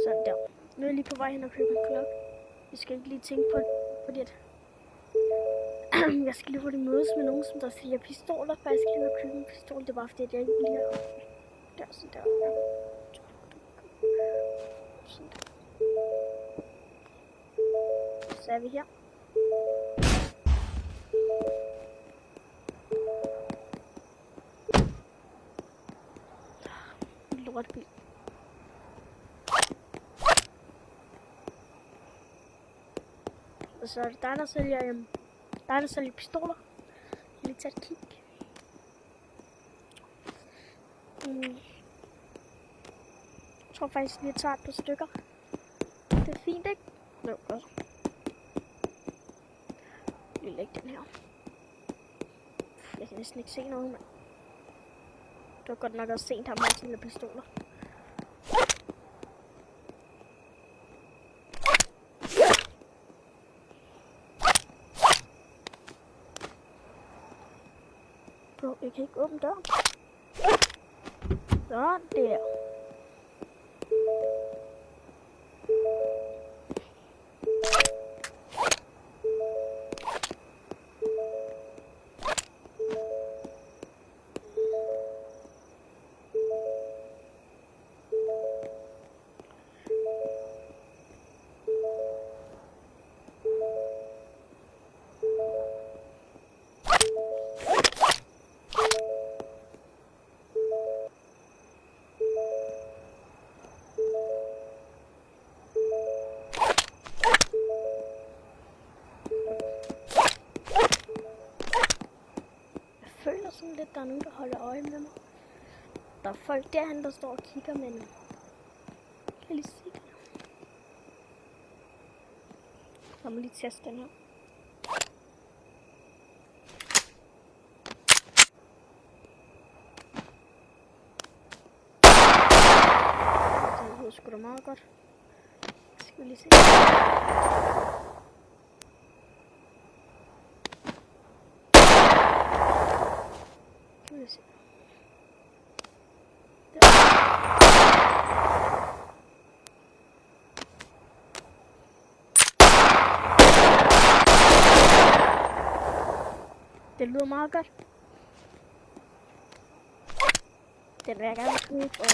Sådan der. Nu er jeg lige på vej hen og købe en klokke. Vi skal ikke lige tænke på det. Jeg skal lige hurtigt mødes med nogen, som der siger pistoler, for jeg skal lige købe en pistol. Det er bare fordi, at jeg ikke lige har... Der, sådan der. Sådan der. Så er vi her. Lortebil. Og så er det dig, der sælger pistoler. Lige tage et kig. Jeg tror faktisk, vi tager et par stykker. Det er fint, ikke? Jo, godt. Vi lægger den her. Jeg kan næsten ikke se noget, men det var godt nok også sent her med sine pistoler. Bro, jeg kan ikke åbne døren. Sådan der. Sådan lidt, der er nogen, der holder øje med mig. Der er folk derhen, der står og kigger med mig. Kan jeg lige se det? Jeg må lige teste den her. Det lyder sgu da meget godt. Skal vi lige se. Det lyder meget godt. Den vil jeg gerne skyde på.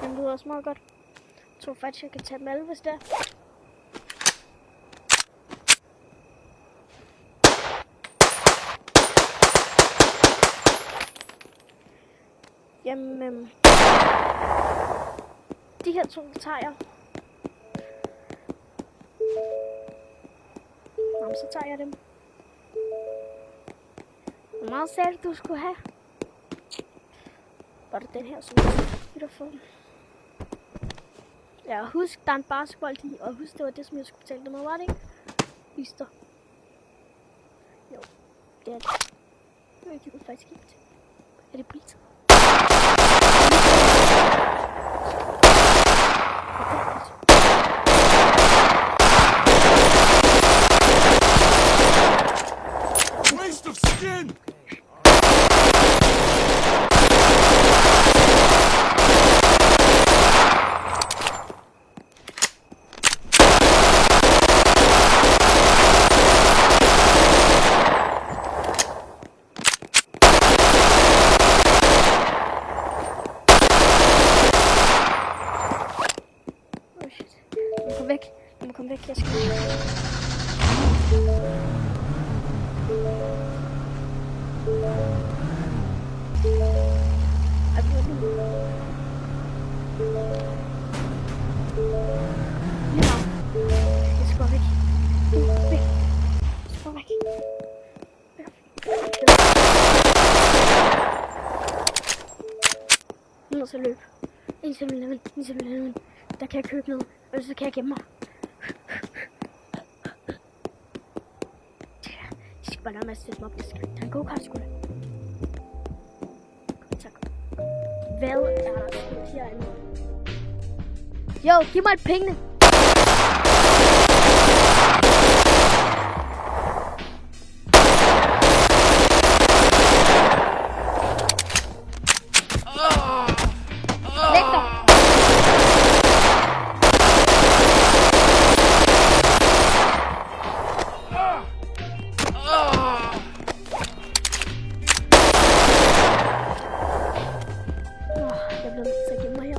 Den lyder også meget godt. Jeg tror faktisk, jeg kan tage dem alle, hvis det er. Jamen, de her to tager jeg. Nå, så tager jeg dem. Hvor meget sagde du skulle have? Var det den her, som du har fået? Ja, husk, der er en basketball i, og husk, det var det, som jeg skulle betale dig med, var det ikke? Lister. Jo, det er det. Det er faktisk ikke. Er det politi? Waste of skin! Kom væk, jeg skal. Jeg skal væk. Væk. Jeg skal væk. Nu må jeg så løbe. En simpelthen. Der kan jeg købe noget, og så kan jeg gemme mig. Jeg skal bare lade mig at sætte mig op. Jeg skal tage en go-kart, sgu da. Tak. Hvad er der sket herinde? Jo, giv mig pengene. Læg dig. Jeg bliver nødt til at gemme mig her.